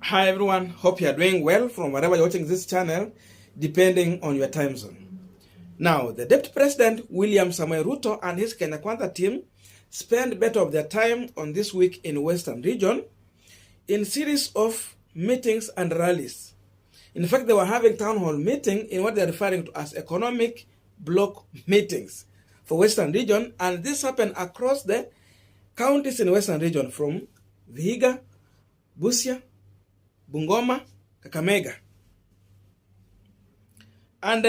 Hi everyone, hope you are doing well from wherever you're watching this channel, depending on your time zone. Now, the Deputy President William Samoei Ruto and his Kenya Kwanza team spent better of their time on this week in Western region in series of meetings and rallies. In fact, they were having town hall meeting in what they're referring to as economic bloc meetings for Western region, and this happened across the counties in Western region from Vihiga, Busia, Bungoma, Kakamega. And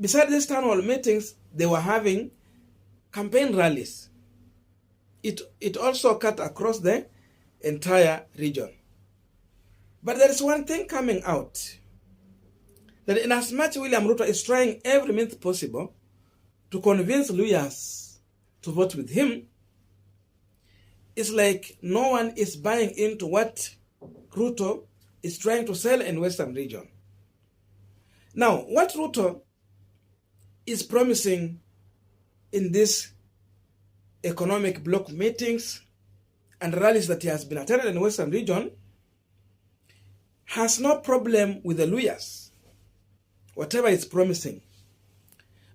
besides these town hall meetings, they were having campaign rallies. It also cut across the entire region. But there is one thing coming out, that in as much William Ruto is trying every means possible to convince Luyas to vote with him, it's like no one is buying into what Ruto is trying to sell in Western region. Now, what Ruto is promising in these economic bloc meetings and rallies that he has been attended in Western region has no problem with the Luyas, whatever he's promising.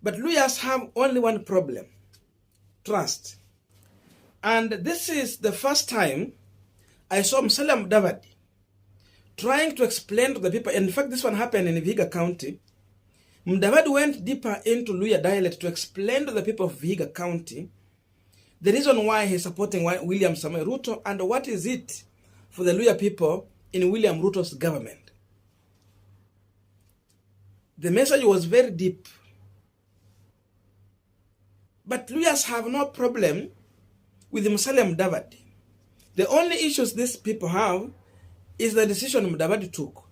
But Luyas have only one problem: trust. And this is the first time I saw Musalia Mudavadi trying to explain to the people. In fact, this one happened in Vihiga County. Mudavadi went deeper into Luya dialect to explain to the people of Vihiga County the reason why he's supporting William Samoei Ruto and what is it for the Luya people in William Ruto's government. The message was very deep. But Luyas have no problem with Musalia Mudavadi. The only issues these people have is the decision Mudavadi took.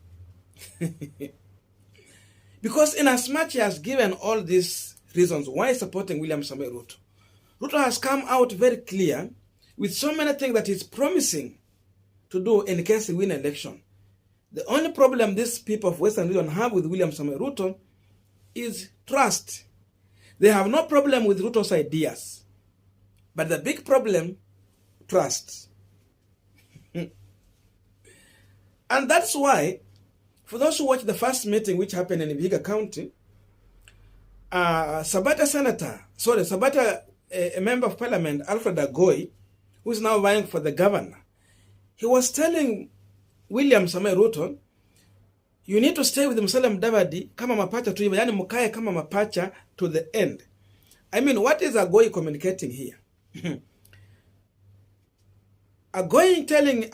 Because in as much he has given all these reasons why he's supporting William Samoei Ruto, Ruto has come out very clear with so many things that he's promising to do in case he win election. The only problem these people of Western region have with William Samoei Ruto is trust. They have no problem with Ruto's ideas, but the big problem, trust. And that's why, for those who watched the first meeting which happened in Vihiga County, a member of parliament, Alfred Agoi, who is now vying for the governor, he was telling William Samoei Ruto, you need to stay with Musalia Mudavadi kama mapacha tu hivyo, yani mukae kama mapacha to the end. I mean, what is Agoi communicating here? Agoi telling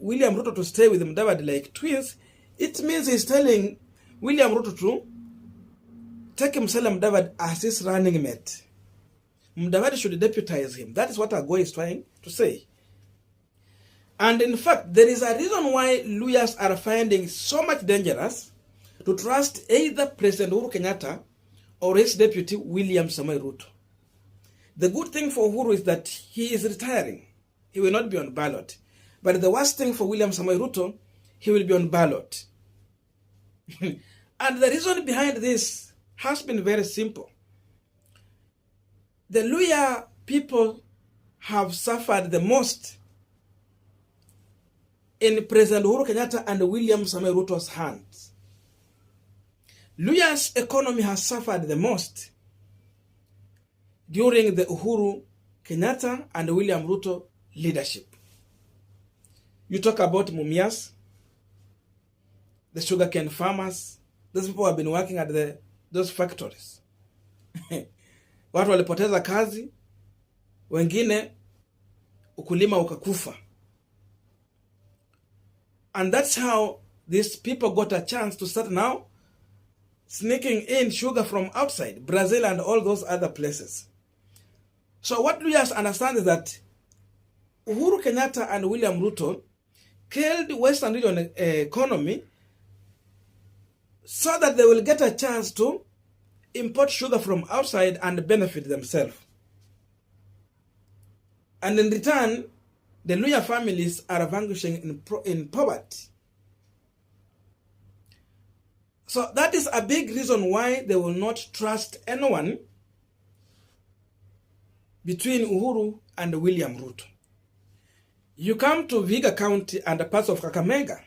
William Ruto to stay with Mudavadi like twins, it means he's telling William Ruto to take Musalia Mudavadi as his running mate. Mudavadi should deputize him. That is what Agoi is trying to say. And in fact, there is a reason why Luyas are finding so much dangerous to trust either President Uhuru Kenyatta or his deputy William Samoei Ruto. The good thing for Uhuru is that he is retiring. He will not be on ballot. But the worst thing for William Samoei Ruto, he will be on ballot. And the reason behind this has been very simple. The Luya people have suffered the most in President Uhuru Kenyatta and William Samoei Ruto's hands. Luya's economy has suffered the most during the Uhuru Kenyatta and William Ruto leadership. You talk about Mumias, the sugarcane farmers, those people have been working at those factories. Watu walipoteza kazi, wengine ukulima ukakufa. And that's how these people got a chance to start now sneaking in sugar from outside, Brazil and all those other places. So what we just understand is that Uhuru Kenyatta and William Ruto killed Western region economy so that they will get a chance to import sugar from outside and benefit themselves. And in return, the Luya families are vanquishing in poverty. So that is a big reason why they will not trust anyone between Uhuru and William Ruto. You come to Vihiga County and parts of Kakamega.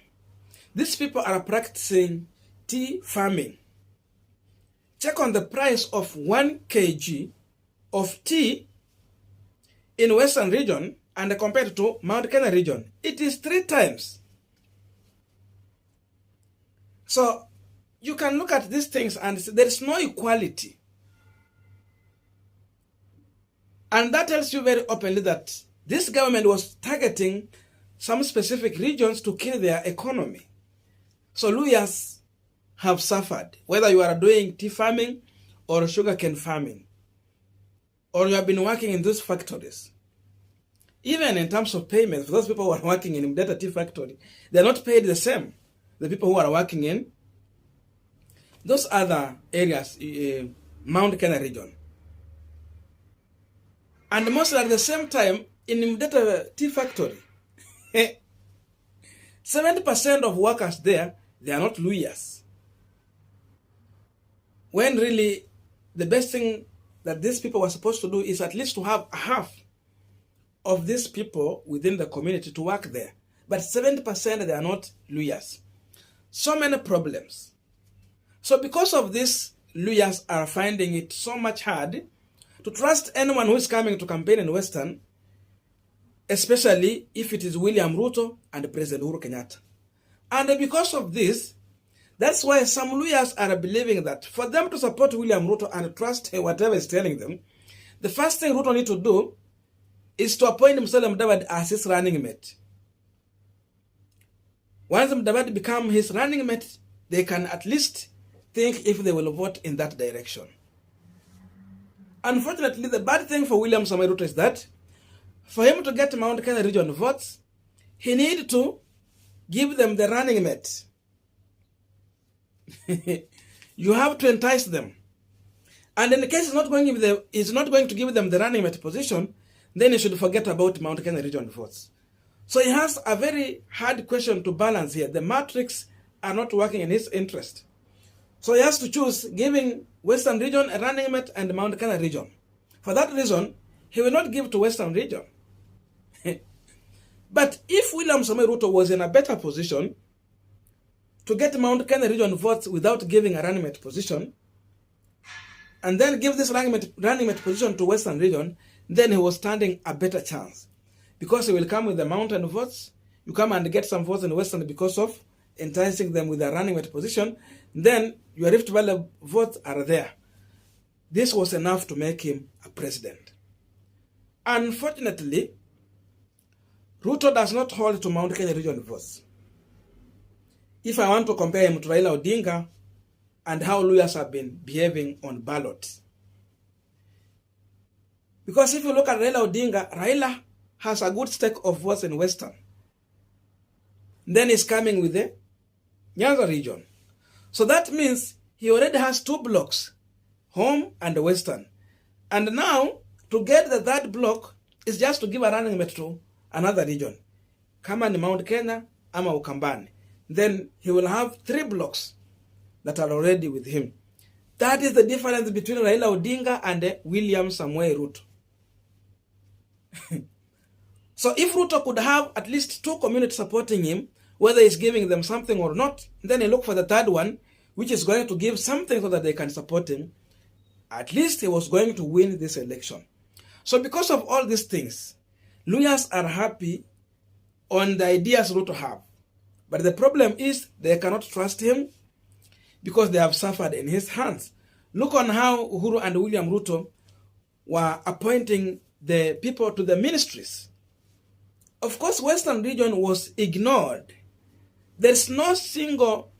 These people are practicing tea farming. Check on the price of 1 kg of tea in Western region and compared to Mount Kenya region. It is 3 times. So you can look at these things and see there is no equality. And that tells you very openly that this government was targeting some specific regions to kill their economy. So Luyas have suffered, whether you are doing tea farming or sugarcane farming, or you have been working in those factories. Even in terms of payments, for those people who are working in Mdata tea factory, they are not paid the same. The people who are working in those other areas, Mount Kenya region. And mostly at the same time, in Mdata tea factory, 70% of workers there, they are not Luyas. When really the best thing that these people were supposed to do is at least to have half of these people within the community to work there. But 70% they are not Luyas. So many problems. So because of this, Luyas are finding it so much hard to trust anyone who is coming to campaign in Western, especially if it is William Ruto and President Uhuru Kenyatta. And because of this, that's why some Luyas are believing that for them to support William Ruto and trust whatever is telling them, the first thing Ruto needs to do is to appoint Musalia Mudavadi as his running mate. Once Mudavadi becomes his running mate, they can at least think if they will vote in that direction. Unfortunately, the bad thing for William Samoei Ruto is that for him to get Mount Kenya region votes, he needs to give them the running mate. You have to entice them. And in the case he's not going to give them the running mate position, then he should forget about Mount Kenya region votes. So he has a very hard question to balance here. The matrix are not working in his interest. So he has to choose giving Western region a running mate and Mount Kenya region. For that reason, he will not give to Western region. But if William Samoei Ruto was in a better position to get Mount Kenya region votes without giving a running mate position, and then give this running mate position to Western region, then he was standing a better chance. Because he will come with the mountain votes, you come and get some votes in Western because of enticing them with a running mate position, then your Rift Valley votes are there. This was enough to make him a president. Unfortunately, Ruto does not hold to Mount Kenya region votes. If I want to compare him to Raila Odinga and how Luyas have been behaving on ballots. Because if you look at Raila Odinga, Raila has a good stake of votes in Western. Then he's coming with the Nyanza region. So that means he already has 2 blocks, home and Western. And now, to get the third block is just to give a running mate to another region. Kama ni Mount Kenya, ama Ukambani. Then he will have 3 blocks that are already with him. That is the difference between Raila Odinga and William Samoei Ruto. So if Ruto could have at least 2 communities supporting him, whether he's giving them something or not, then he look for the third one, which is going to give something so that they can support him. At least he was going to win this election. So because of all these things, Luyas are happy on the ideas Ruto have. But the problem is they cannot trust him because they have suffered in his hands. Look on how Uhuru and William Ruto were appointing the people to the ministries. Of course, Western region was ignored. There's no single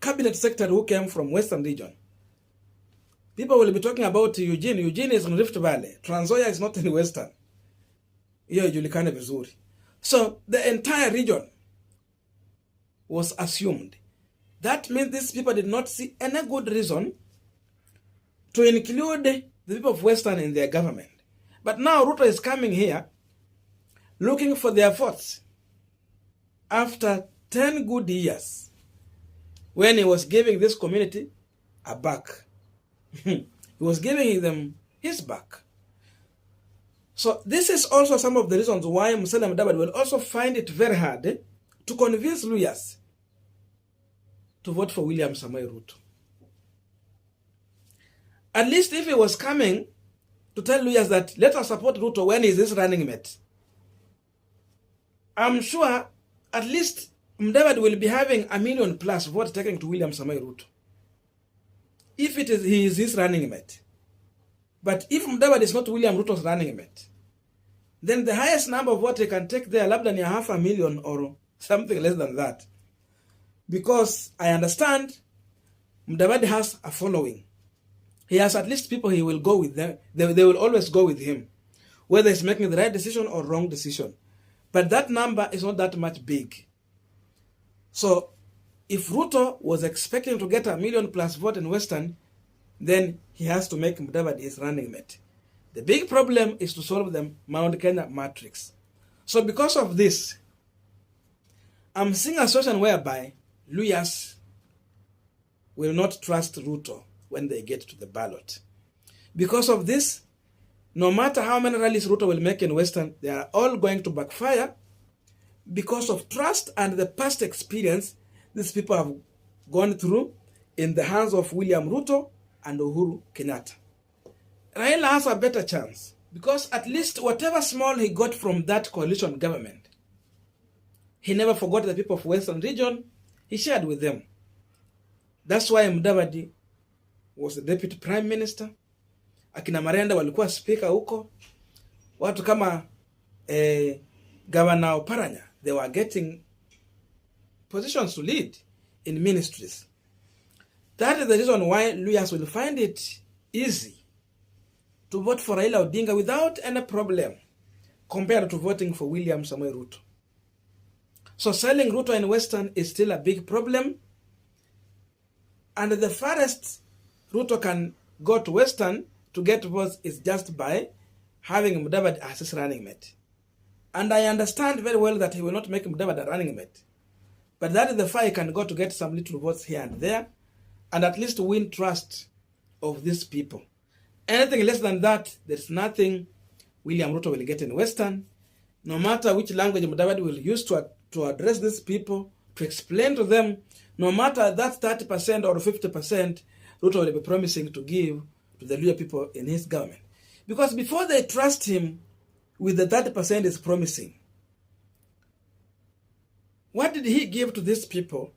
cabinet secretary who came from Western region. People will be talking about Eugene. Eugene is in Rift Valley. Trans Nzoia is not in Western. Hiyo ijulikane vizuri. So the entire region was assumed. That means these people did not see any good reason to include the people of Western in their government. But now Ruto is coming here looking for their votes after 10 good years when he was giving this community a back. He was giving them his back. So this is also some of the reasons why Musalia Mudavadi will also find it very hard to convince Luyas to vote for William Samoei Ruto. At least if he was coming to tell Luyas that let us support Ruto when he is his running mate, I'm sure at least Mudavadi will be having 1 million plus votes taken to William Samoei Ruto, if he is his running mate. But if Mudavadi is not William Ruto's running mate, then the highest number of votes he can take there, labda ni 500,000 or something less than that. Because I understand Mudavadi has a following. He has at least people he will go with them. They will always go with him, whether he's making the right decision or wrong decision. But that number is not that much big. So if Ruto was expecting to get 1 million plus vote in Western, then he has to make Mudavadi his running mate. The big problem is to solve the Mount Kenya matrix. So because of this, I'm seeing a situation whereby Luyas will not trust Ruto when they get to the ballot. Because of this, no matter how many rallies Ruto will make in Western, they are all going to backfire because of trust and the past experience these people have gone through in the hands of William Ruto and Uhuru Kenyatta. Raila has a better chance because at least whatever small he got from that coalition government, he never forgot the people of Western region, he shared with them. That's why Mudavadi was the deputy prime minister. Akina Marenda walikuwa speaker huko. Watu kama Governor Oparanya, they were getting positions to lead in ministries. That is the reason why Luyas will find it easy to vote for Raila Odinga without any problem compared to voting for William Samoei Ruto. So selling Ruto in Western is still a big problem. And the farthest Ruto can go to Western to get votes is just by having Mudavadi as his running mate. And I understand very well that he will not make Mudavadi a running mate. But that is the far he can go to get some little votes here and there, and at least win trust of these people. Anything less than that, there's nothing William Ruto will get in Western. No matter which language Mudavadi will use to address these people, to explain to them, no matter that 30% or 50%, Ruto will be promising to give to the Luo people in his government. Because before they trust him with the 30% he's promising, what did he give to these people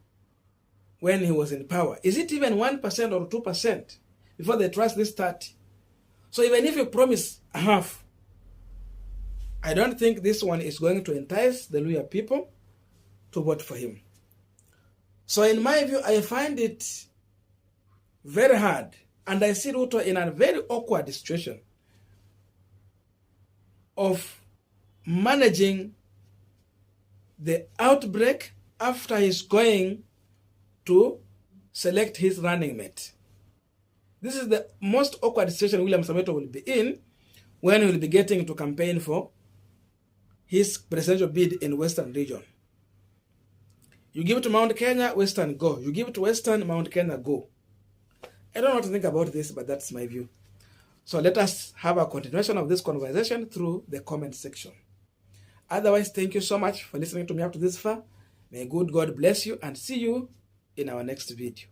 when he was in power? Is it even 1% or 2% before they trust this 30? So even if you promise a half, I don't think this one is going to entice the Luo people to vote for him. So in my view, I find it very hard, and I see Ruto in a very awkward situation of managing the outbreak after he's going to select his running mate. This is the most awkward situation William Samoei will be in when he will be getting to campaign for his presidential bid in Western region. You give it to Mount Kenya, Western go. You give it to Western, Mount Kenya go. I don't know what to think about this, but that's my view. So let us have a continuation of this conversation through the comment section. Otherwise, thank you so much for listening to me up to this far. May good God bless you and see you in our next video.